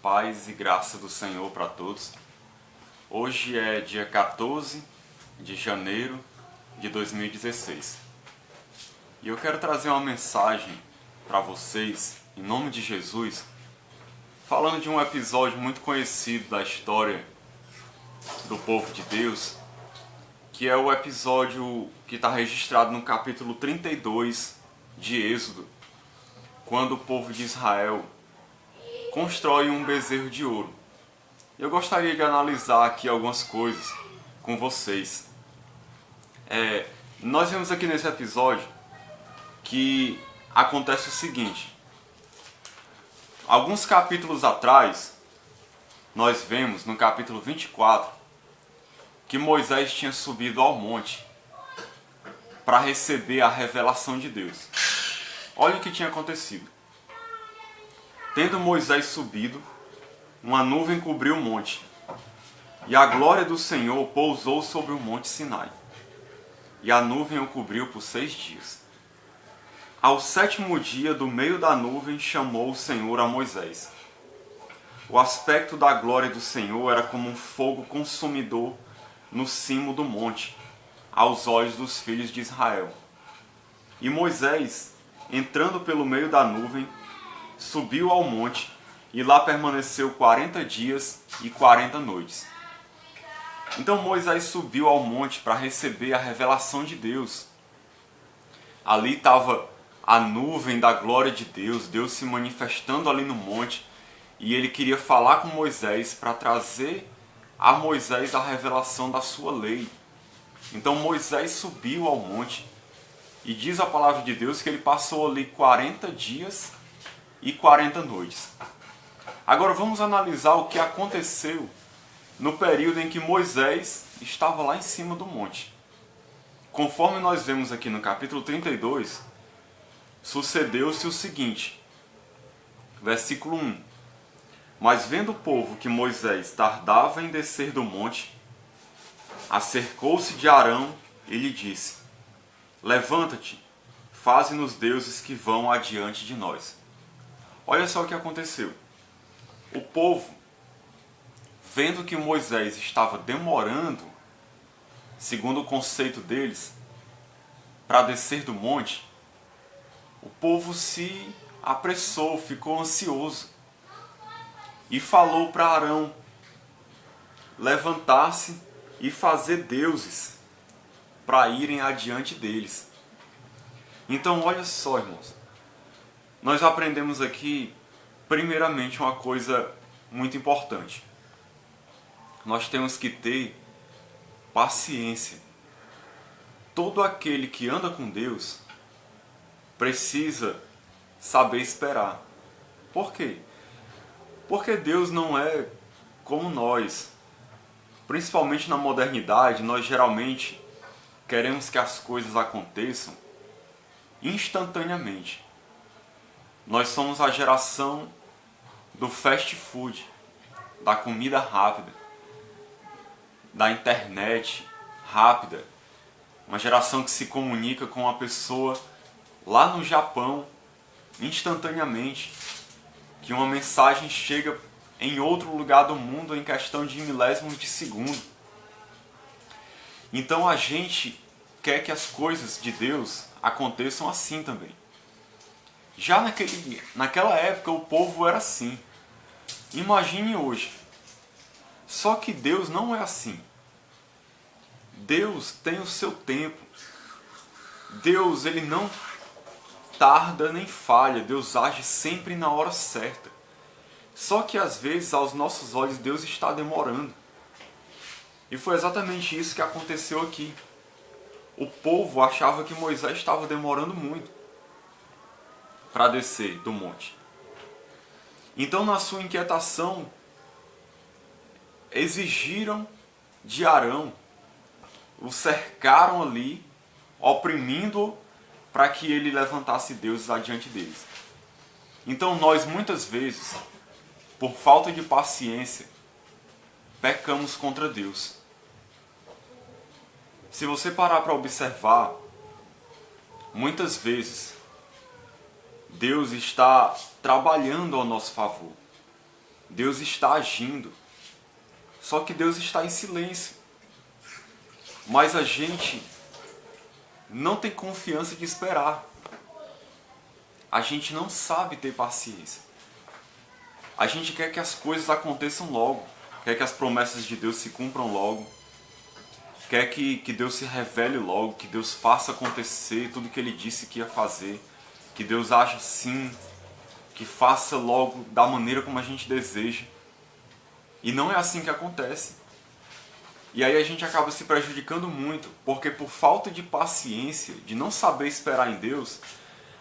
Paz e graça do Senhor para todos. Hoje é dia 14 de janeiro de 2016 e eu quero trazer uma mensagem para vocês, em nome de Jesus, falando de um episódio muito conhecido da história do povo de Deus, que é o episódio que está registrado no capítulo 32 de Êxodo, quando o povo de Israel constrói um bezerro de ouro. Eu gostaria de analisar aqui algumas coisas com vocês. Nós vemos aqui nesse episódio que acontece o seguinte. Alguns capítulos atrás, nós vemos no capítulo 24 que Moisés tinha subido ao monte para receber a revelação de Deus. Olha o que tinha acontecido. Tendo Moisés subido, uma nuvem cobriu o monte, e a glória do Senhor pousou sobre o monte Sinai, e a nuvem o cobriu por 6 dias. Ao 7º dia, do meio da nuvem, chamou o Senhor a Moisés. O aspecto da glória do Senhor era como um fogo consumidor no cimo do monte, aos olhos dos filhos de Israel. E Moisés, entrando pelo meio da nuvem, subiu ao monte e lá permaneceu 40 dias e 40 noites. Então Moisés subiu ao monte para receber a revelação de Deus. Ali estava a nuvem da glória de Deus, Deus se manifestando ali no monte, e ele queria falar com Moisés para trazer a Moisés a revelação da sua lei. Então Moisés subiu ao monte e diz a palavra de Deus que ele passou ali 40 dias e 40 noites. Agora vamos analisar o que aconteceu no período em que Moisés estava lá em cima do monte. Conforme nós vemos aqui no capítulo 32, sucedeu-se o seguinte, versículo 1. Mas vendo o povo que Moisés tardava em descer do monte, acercou-se de Arão e lhe disse: Levanta-te, faze-nos deuses que vão adiante de nós. Olha só o que aconteceu. O povo, vendo que Moisés estava demorando, segundo o conceito deles, para descer do monte, o povo se apressou, ficou ansioso e falou para Arão levantar-se e fazer deuses para irem adiante deles. Então olha só, irmãos, nós aprendemos aqui primeiramente uma coisa muito importante. Nós temos que ter paciência. Todo aquele que anda com Deus precisa saber esperar. Por quê? Porque Deus não é como nós. Principalmente na modernidade, nós geralmente queremos que as coisas aconteçam instantaneamente. Nós somos a geração do fast food, da comida rápida, da internet rápida. Uma geração que se comunica com uma pessoa lá no Japão instantaneamente, que uma mensagem chega em outro lugar do mundo em questão de milésimos de segundo. Então a gente quer que as coisas de Deus aconteçam assim também. Já naquela época o povo era assim. Imagine hoje. Só que Deus não é assim. Deus tem o seu tempo. Deus, ele não tarda nem falha. Deus age sempre na hora certa. Só que às vezes, aos nossos olhos, Deus está demorando. E foi exatamente isso que aconteceu aqui. O povo achava que Moisés estava demorando muito para descer do monte. Então, na sua inquietação, exigiram de Arão, o cercaram ali, oprimindo-o para que ele levantasse deuses adiante deles. Então nós muitas vezes, por falta de paciência, pecamos contra Deus. Se você parar para observar, muitas vezes, Deus está trabalhando ao nosso favor. Deus está agindo. Só que Deus está em silêncio. Mas a gente não tem confiança de esperar. A gente não sabe ter paciência. A gente quer que as coisas aconteçam logo. Quer que as promessas de Deus se cumpram logo. Quer que Deus se revele logo. Que Deus faça acontecer tudo que Ele disse que ia fazer. Que Deus haja sim. Que faça logo da maneira como a gente deseja. E não é assim que acontece. E aí a gente acaba se prejudicando muito. Porque por falta de paciência, de não saber esperar em Deus,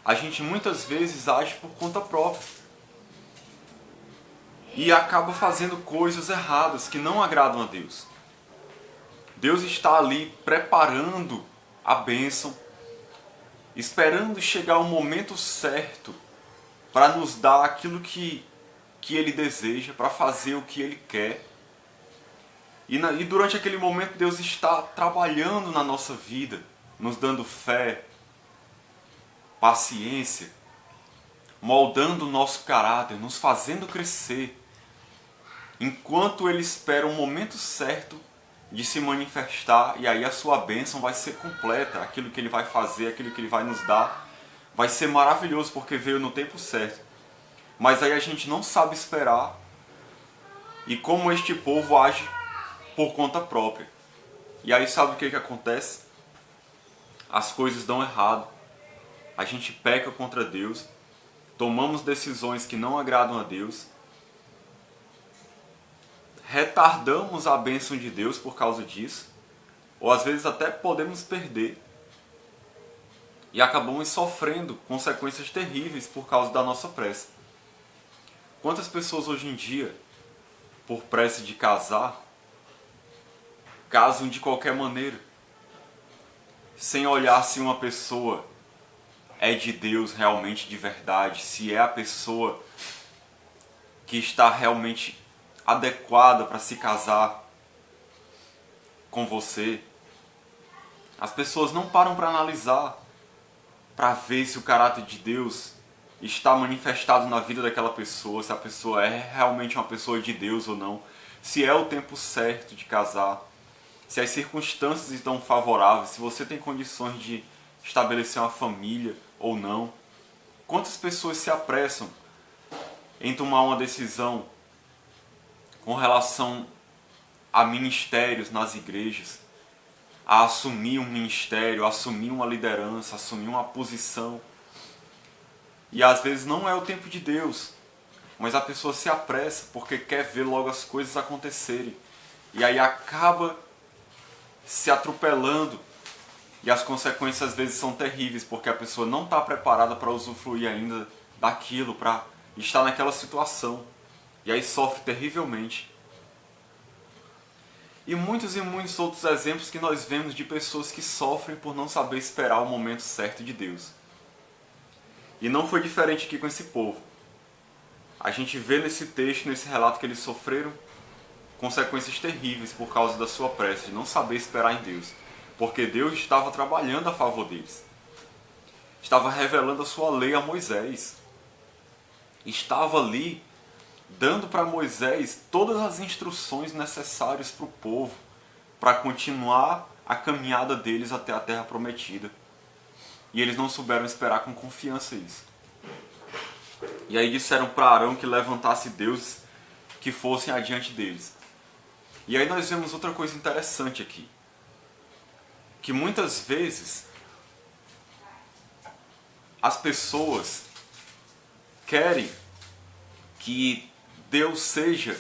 a gente muitas vezes age por conta própria. E acaba fazendo coisas erradas que não agradam a Deus. Deus está ali preparando a bênção, esperando chegar o momento certo para nos dar aquilo que Ele deseja, para fazer o que Ele quer. E durante aquele momento Deus está trabalhando na nossa vida, nos dando fé, paciência, moldando o nosso caráter, nos fazendo crescer, enquanto Ele espera o momento certo de se manifestar, e aí a sua bênção vai ser completa, aquilo que Ele vai fazer, aquilo que Ele vai nos dar, vai ser maravilhoso porque veio no tempo certo. Mas aí a gente não sabe esperar, e como este povo age por conta própria. E aí sabe o que acontece? As coisas dão errado, a gente peca contra Deus, tomamos decisões que não agradam a Deus, retardamos a bênção de Deus por causa disso, ou às vezes até podemos perder, e acabamos sofrendo consequências terríveis por causa da nossa pressa. Quantas pessoas hoje em dia, por pressa de casar, casam de qualquer maneira, sem olhar se uma pessoa é de Deus realmente de verdade, se é a pessoa que está realmente adequada para se casar com você. As pessoas não param para analisar, para ver se o caráter de Deus está manifestado na vida daquela pessoa, se a pessoa é realmente uma pessoa de Deus ou não, se é o tempo certo de casar, se as circunstâncias estão favoráveis, se você tem condições de estabelecer uma família ou não. Quantas pessoas se apressam em tomar uma decisão com relação a ministérios nas igrejas, a assumir um ministério, a assumir uma liderança, a assumir uma posição. E às vezes não é o tempo de Deus, mas a pessoa se apressa porque quer ver logo as coisas acontecerem. E aí acaba se atropelando, e as consequências às vezes são terríveis, porque a pessoa não está preparada para usufruir ainda daquilo, para estar naquela situação, e aí sofre terrivelmente. E muitos outros exemplos que nós vemos de pessoas que sofrem por não saber esperar o momento certo de Deus. E não foi diferente aqui com esse povo. A gente vê nesse texto, nesse relato, que eles sofreram consequências terríveis por causa da sua pressa, de não saber esperar em Deus. Porque Deus estava trabalhando a favor deles. Estava revelando a sua lei a Moisés. Estava ali dando para Moisés todas as instruções necessárias para o povo, para continuar a caminhada deles até a terra prometida. E eles não souberam esperar com confiança isso. E aí disseram para Arão que levantasse deuses que fossem adiante deles. E aí nós vemos outra coisa interessante aqui. Que muitas vezes as pessoas querem que Deus seja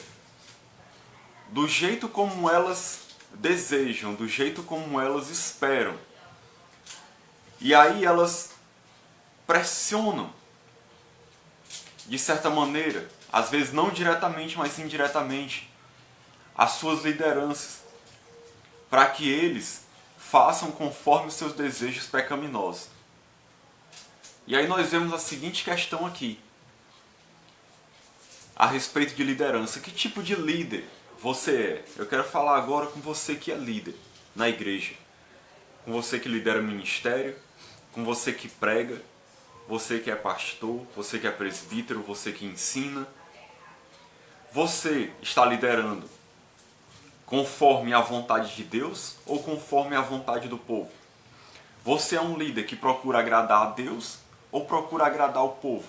do jeito como elas desejam, do jeito como elas esperam. E aí elas pressionam, de certa maneira, às vezes não diretamente, mas indiretamente, as suas lideranças, para que eles façam conforme os seus desejos pecaminosos. E aí nós vemos a seguinte questão aqui, a respeito de liderança. Que tipo de líder você é? Eu quero falar agora com você que é líder na igreja, com você que lidera o ministério, com você que prega, você que é pastor, você que é presbítero, você que ensina, Você está liderando conforme a vontade de Deus ou conforme a vontade do povo? Você é um líder que procura agradar a Deus ou procura agradar o povo?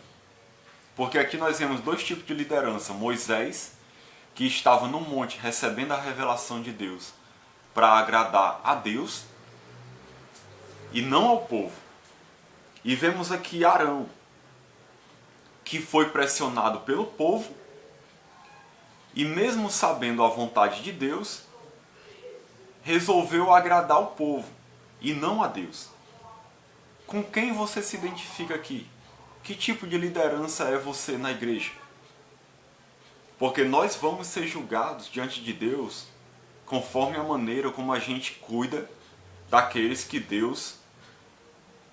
Porque aqui nós vemos dois tipos de liderança. Moisés, que estava no monte recebendo a revelação de Deus para agradar a Deus e não ao povo. E vemos aqui Arão, que foi pressionado pelo povo e mesmo sabendo a vontade de Deus, resolveu agradar o povo e não a Deus. Com quem você se identifica aqui? Que tipo de liderança é você na igreja? Porque nós vamos ser julgados diante de Deus conforme a maneira como a gente cuida daqueles que Deus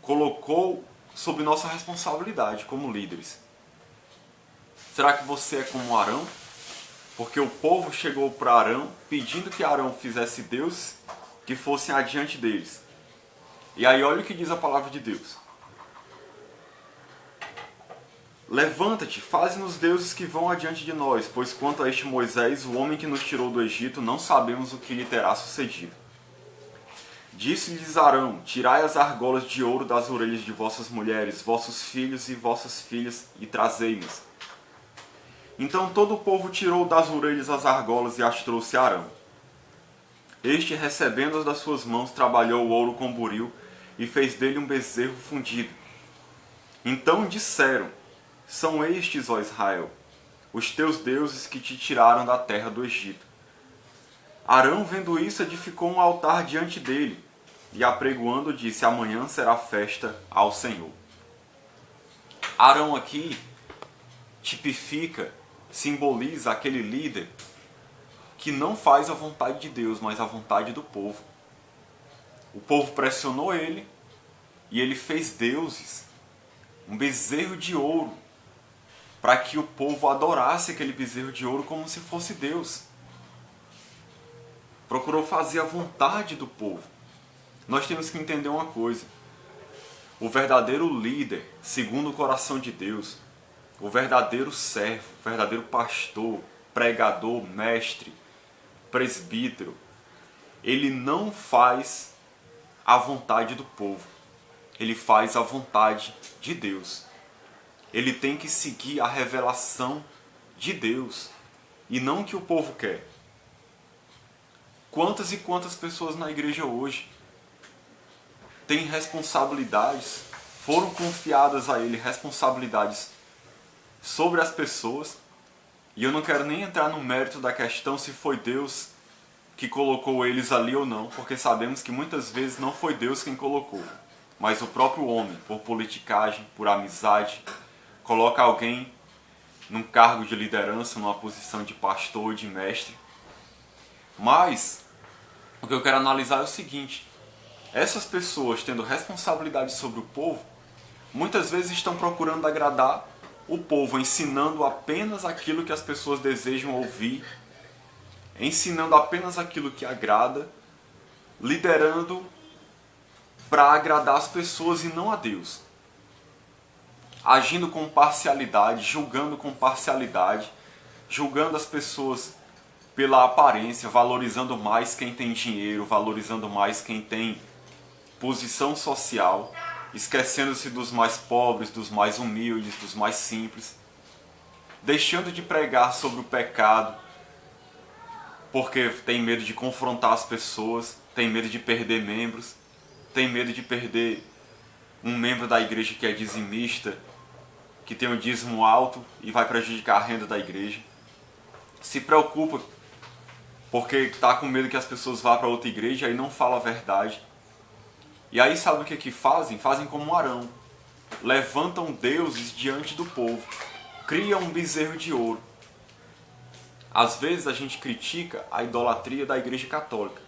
colocou sob nossa responsabilidade como líderes. Será que você é como Arão? Porque o povo chegou para Arão pedindo que Arão fizesse deuses que fossem adiante deles. E aí olha o que diz a palavra de Deus. Levanta-te, faze-nos deuses que vão adiante de nós, pois quanto a este Moisés, o homem que nos tirou do Egito, não sabemos o que lhe terá sucedido. Disse-lhes Arão, tirai as argolas de ouro das orelhas de vossas mulheres, vossos filhos e vossas filhas, e trazei-nos. Então todo o povo tirou das orelhas as argolas e as trouxe a Arão. Este, recebendo-as das suas mãos, trabalhou o ouro com buril e fez dele um bezerro fundido. Então disseram, são estes, ó Israel, os teus deuses que te tiraram da terra do Egito. Arão, vendo isso, edificou um altar diante dele e, apregoando, disse, amanhã será festa ao Senhor. Arão aqui tipifica, simboliza aquele líder que não faz a vontade de Deus, mas a vontade do povo. O povo pressionou ele e ele fez deuses, um bezerro de ouro, para que o povo adorasse aquele bezerro de ouro como se fosse Deus. Procurou fazer a vontade do povo. Nós temos que entender uma coisa. O verdadeiro líder, segundo o coração de Deus, o verdadeiro servo, o verdadeiro pastor, pregador, mestre, presbítero, ele não faz a vontade do povo. Ele faz a vontade de Deus. Ele tem que seguir a revelação de Deus e não o que o povo quer. Quantas e quantas pessoas na igreja hoje têm responsabilidades, foram confiadas a ele responsabilidades sobre as pessoas, e eu não quero nem entrar no mérito da questão se foi Deus que colocou eles ali ou não, porque sabemos que muitas vezes não foi Deus quem colocou, mas o próprio homem, por politicagem, por amizade, coloca alguém num cargo de liderança, numa posição de pastor ou de mestre. Mas o que eu quero analisar é o seguinte: essas pessoas tendo responsabilidade sobre o povo, muitas vezes estão procurando agradar o povo, ensinando apenas aquilo que as pessoas desejam ouvir, ensinando apenas aquilo que agrada, liderando para agradar as pessoas e não a Deus. Agindo com parcialidade, julgando com parcialidade, julgando as pessoas pela aparência, valorizando mais quem tem dinheiro, valorizando mais quem tem posição social, esquecendo-se dos mais pobres, dos mais humildes, dos mais simples, deixando de pregar sobre o pecado, porque tem medo de confrontar as pessoas, tem medo de perder membros, tem medo de perder um membro da igreja que é dizimista, que tem um dízimo alto e vai prejudicar a renda da igreja. Se preocupa porque está com medo que as pessoas vá para outra igreja e não fala a verdade. E aí sabe o que fazem? Fazem como Arão. Levantam deuses diante do povo. Criam um bezerro de ouro. Às vezes a gente critica a idolatria da Igreja Católica.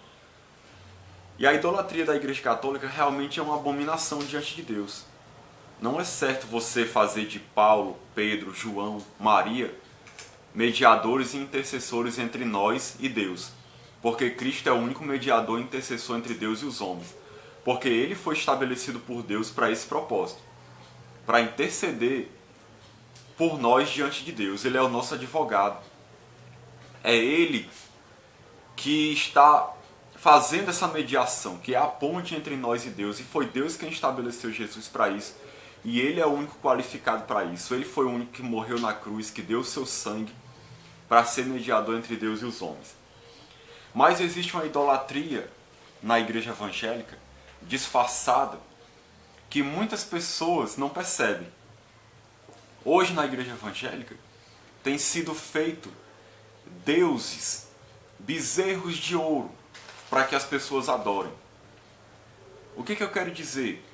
E a idolatria da Igreja Católica realmente é uma abominação diante de Deus. Não é certo você fazer de Paulo, Pedro, João, Maria mediadores e intercessores entre nós e Deus. Porque Cristo é o único mediador e intercessor entre Deus e os homens. Porque ele foi estabelecido por Deus para esse propósito. Para interceder por nós diante de Deus. Ele é o nosso advogado. É Ele que está fazendo essa mediação, que é a ponte entre nós e Deus. E foi Deus quem estabeleceu Jesus para isso. E Ele é o único qualificado para isso. Ele foi o único que morreu na cruz, que deu o seu sangue para ser mediador entre Deus e os homens. Mas existe uma idolatria na igreja evangélica, disfarçada, que muitas pessoas não percebem. Hoje na igreja evangélica tem sido feito deuses, bezerros de ouro, para que as pessoas adorem. O que eu quero dizer?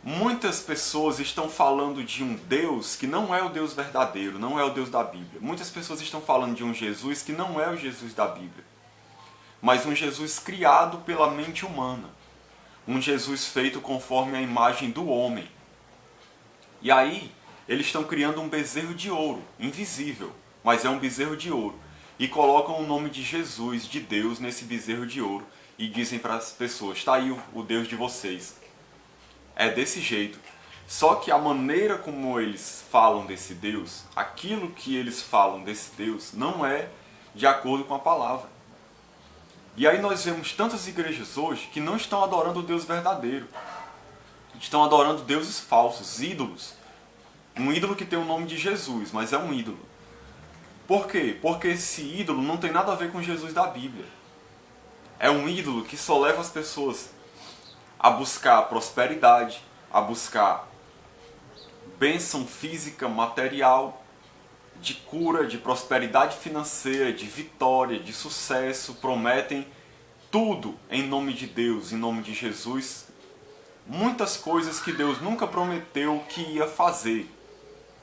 Muitas pessoas estão falando de um Deus que não é o Deus verdadeiro, não é o Deus da Bíblia. Muitas pessoas estão falando de um Jesus que não é o Jesus da Bíblia, mas um Jesus criado pela mente humana. Um Jesus feito conforme a imagem do homem. E aí, eles estão criando um bezerro de ouro, invisível, mas é um bezerro de ouro. E colocam o nome de Jesus, de Deus, nesse bezerro de ouro. E dizem para as pessoas, está aí o Deus de vocês. É desse jeito. Só que a maneira como eles falam desse Deus, aquilo que eles falam desse Deus, não é de acordo com a palavra. E aí nós vemos tantas igrejas hoje que não estão adorando o Deus verdadeiro. Estão adorando deuses falsos, ídolos. Um ídolo que tem o nome de Jesus, mas é um ídolo. Por quê? Porque esse ídolo não tem nada a ver com Jesus da Bíblia. É um ídolo que só leva as pessoas a buscar prosperidade, a buscar bênção física, material, de cura, de prosperidade financeira, de vitória, de sucesso. Prometem tudo em nome de Deus, em nome de Jesus. Muitas coisas que Deus nunca prometeu que ia fazer.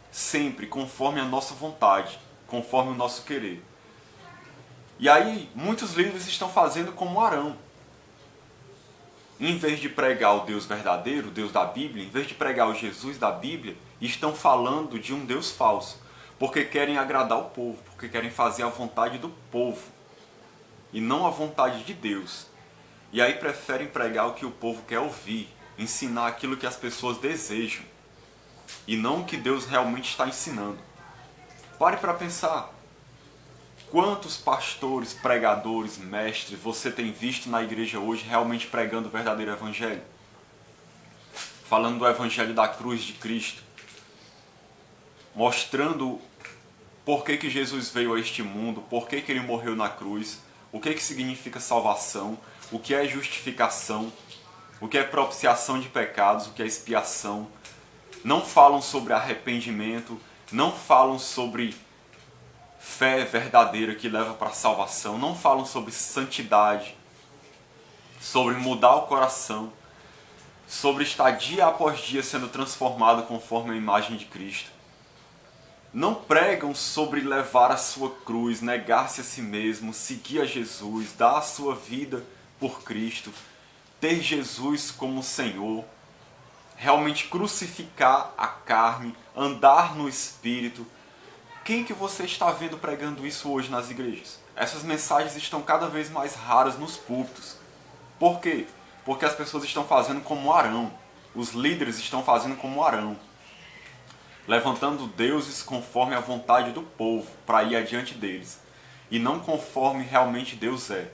Sempre conforme a nossa vontade, conforme o nosso querer. E aí, muitos líderes estão fazendo como Arão. Em vez de pregar o Deus verdadeiro, o Deus da Bíblia, em vez de pregar o Jesus da Bíblia, estão falando de um Deus falso. Porque querem agradar o povo, porque querem fazer a vontade do povo. E não a vontade de Deus. E aí preferem pregar o que o povo quer ouvir, ensinar aquilo que as pessoas desejam. E não o que Deus realmente está ensinando. Pare para pensar. Quantos pastores, pregadores, mestres você tem visto na igreja hoje realmente pregando o verdadeiro evangelho? Falando do evangelho da cruz de Cristo. Mostrando por que Jesus veio a este mundo, por que ele morreu na cruz, o que significa salvação, o que é justificação, o que é propiciação de pecados, o que é expiação. Não falam sobre arrependimento, não falam sobre fé verdadeira que leva para a salvação, não falam sobre santidade, sobre mudar o coração, sobre estar dia após dia sendo transformado conforme a imagem de Cristo. Não pregam sobre levar a sua cruz, negar-se a si mesmo, seguir a Jesus, dar a sua vida por Cristo, ter Jesus como Senhor, realmente crucificar a carne, andar no Espírito. Quem que você está vendo pregando isso hoje nas igrejas? Essas mensagens estão cada vez mais raras nos púlpitos. Por quê? Porque as pessoas estão fazendo como Arão. Os líderes estão fazendo como Arão. Levantando deuses conforme a vontade do povo, para ir adiante deles. E não conforme realmente Deus é.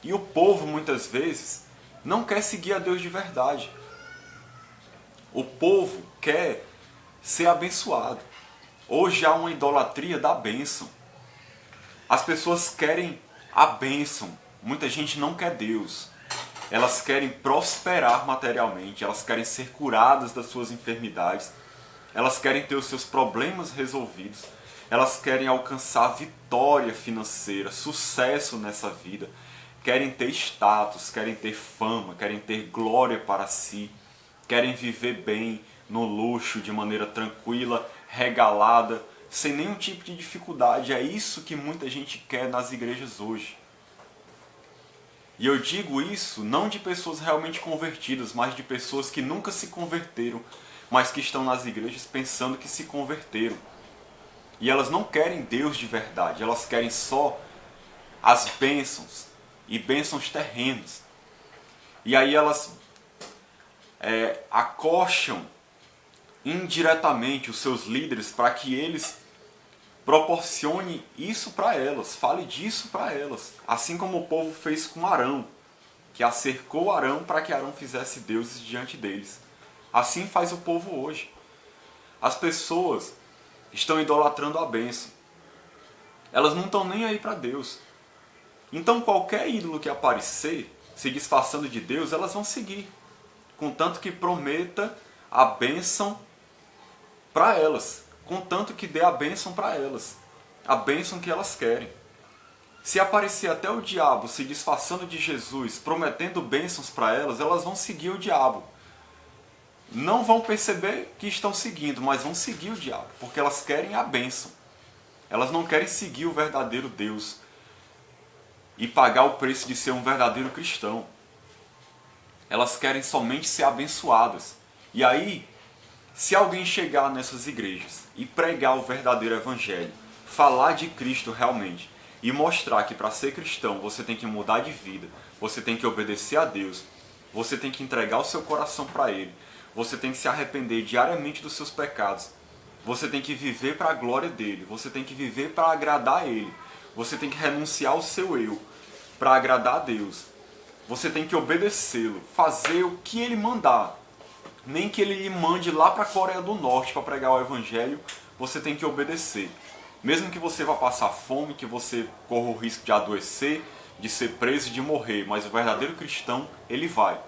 E o povo, muitas vezes, não quer seguir a Deus de verdade. O povo quer ser abençoado. Hoje há uma idolatria da bênção. As pessoas querem a bênção. Muita gente não quer Deus. Elas querem prosperar materialmente. Elas querem ser curadas das suas enfermidades. Elas querem ter os seus problemas resolvidos. Elas querem alcançar vitória financeira, sucesso nessa vida. Querem ter status, querem ter fama, querem ter glória para si. Querem viver bem, no luxo, de maneira tranquila, regalada, sem nenhum tipo de dificuldade. É isso que muita gente quer nas igrejas hoje. E eu digo isso não de pessoas realmente convertidas, mas de pessoas que nunca se converteram, mas que estão nas igrejas pensando que se converteram. E elas não querem Deus de verdade, elas querem só as bênçãos, e bênçãos terrenas. E aí elas acocham indiretamente os seus líderes para que eles proporcione isso para elas, fale disso para elas. Assim como o povo fez com Arão, que acercou Arão para que Arão fizesse deuses diante deles. Assim faz o povo hoje. As pessoas estão idolatrando a bênção. Elas não estão nem aí para Deus. Então qualquer ídolo que aparecer, se disfarçando de Deus, elas vão seguir. Contanto que prometa a bênção para elas. Contanto que dê a bênção para elas. A bênção que elas querem. Se aparecer até o diabo se disfarçando de Jesus, prometendo bênçãos para elas, elas vão seguir o diabo. Não vão perceber que estão seguindo, mas vão seguir o diabo, porque elas querem a bênção. Elas não querem seguir o verdadeiro Deus e pagar o preço de ser um verdadeiro cristão. Elas querem somente ser abençoadas. E aí, se alguém chegar nessas igrejas e pregar o verdadeiro evangelho, falar de Cristo realmente, e mostrar que para ser cristão você tem que mudar de vida, você tem que obedecer a Deus, você tem que entregar o seu coração para Ele, você tem que se arrepender diariamente dos seus pecados, você tem que viver para a glória dEle, você tem que viver para agradar a Ele, você tem que renunciar ao seu eu para agradar a Deus, você tem que obedecê-lo, fazer o que Ele mandar, nem que Ele lhe mande lá para a Coreia do Norte para pregar o Evangelho, você tem que obedecer. Mesmo que você vá passar fome, que você corra o risco de adoecer, de ser preso e de morrer, mas o verdadeiro cristão, ele vai.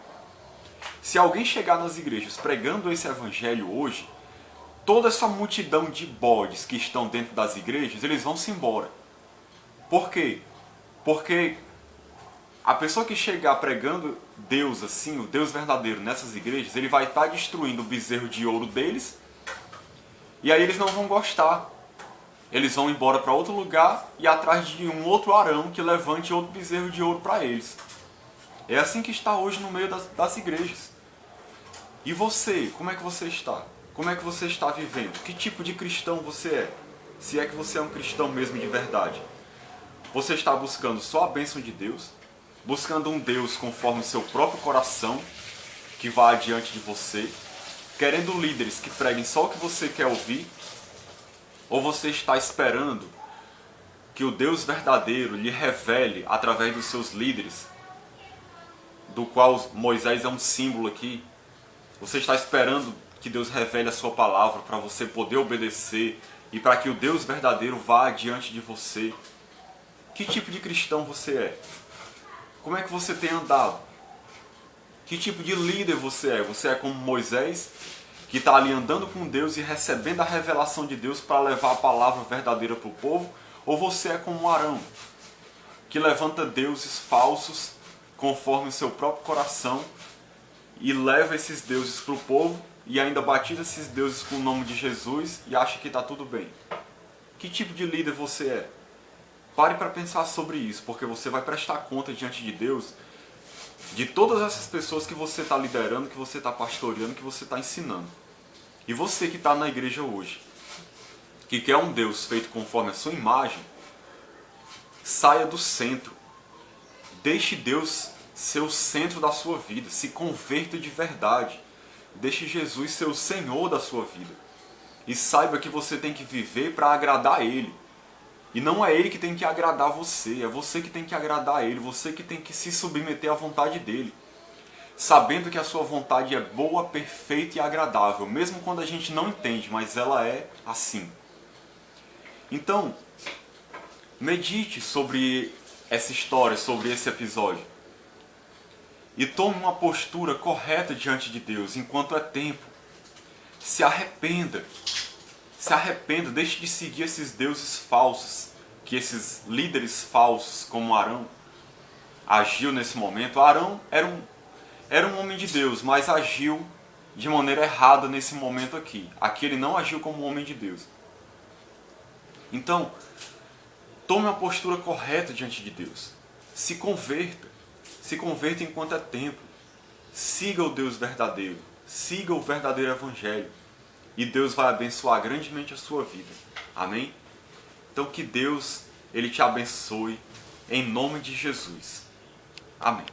Se alguém chegar nas igrejas pregando esse evangelho hoje, toda essa multidão de bodes que estão dentro das igrejas, eles vão se embora. Por quê? Porque a pessoa que chegar pregando Deus assim, o Deus verdadeiro nessas igrejas, ele vai estar destruindo o bezerro de ouro deles, e aí eles não vão gostar. Eles vão embora para outro lugar e atrás de um outro Arão que levante outro bezerro de ouro para eles. É assim que está hoje no meio das igrejas. E você, como é que você está? Como é que você está vivendo? Que tipo de cristão você é? Se é que você é um cristão mesmo de verdade. Você está buscando só a bênção de Deus? Buscando um Deus conforme o seu próprio coração, que vá adiante de você? Querendo líderes que preguem só o que você quer ouvir? Ou você está esperando que o Deus verdadeiro lhe revele através dos seus líderes, do qual Moisés é um símbolo aqui? Você está esperando que Deus revele a sua palavra para você poder obedecer e para que o Deus verdadeiro vá adiante de você? Que tipo de cristão você é? Como é que você tem andado? Que tipo de líder você é? Você é como Moisés, que está ali andando com Deus e recebendo a revelação de Deus para levar a palavra verdadeira para o povo? Ou você é como Arão, que levanta deuses falsos conforme o seu próprio coração e leva esses deuses para o povo e ainda batiza esses deuses com o nome de Jesus e acha que está tudo bem? Que tipo de líder você é? Pare para pensar sobre isso, porque você vai prestar conta diante de Deus de todas essas pessoas que você está liderando, que você está pastoreando, que você está ensinando. E você que está na igreja hoje, que quer um Deus feito conforme a sua imagem, saia do centro. Deixe Deus ser o centro da sua vida. Se converta de verdade. Deixe Jesus ser o Senhor da sua vida. E saiba que você tem que viver para agradar a Ele. E não é Ele que tem que agradar você, é você que tem que agradar a Ele, você que tem que se submeter à vontade dEle. Sabendo que a sua vontade é boa, perfeita e agradável, mesmo quando a gente não entende, mas ela é assim. Então, medite sobre essa história, sobre esse episódio. E tome uma postura correta diante de Deus, enquanto é tempo. Se arrependa. Se arrependa, deixe de seguir esses deuses falsos, que esses líderes falsos, como Arão, agiu nesse momento. Arão era um homem de Deus, mas agiu de maneira errada nesse momento aqui. Aqui ele não agiu como um homem de Deus. Então, tome uma postura correta diante de Deus. Se converta. Se converta enquanto é tempo. Siga o Deus verdadeiro. Siga o verdadeiro evangelho. E Deus vai abençoar grandemente a sua vida. Amém? Então que Deus, Ele te abençoe em nome de Jesus. Amém.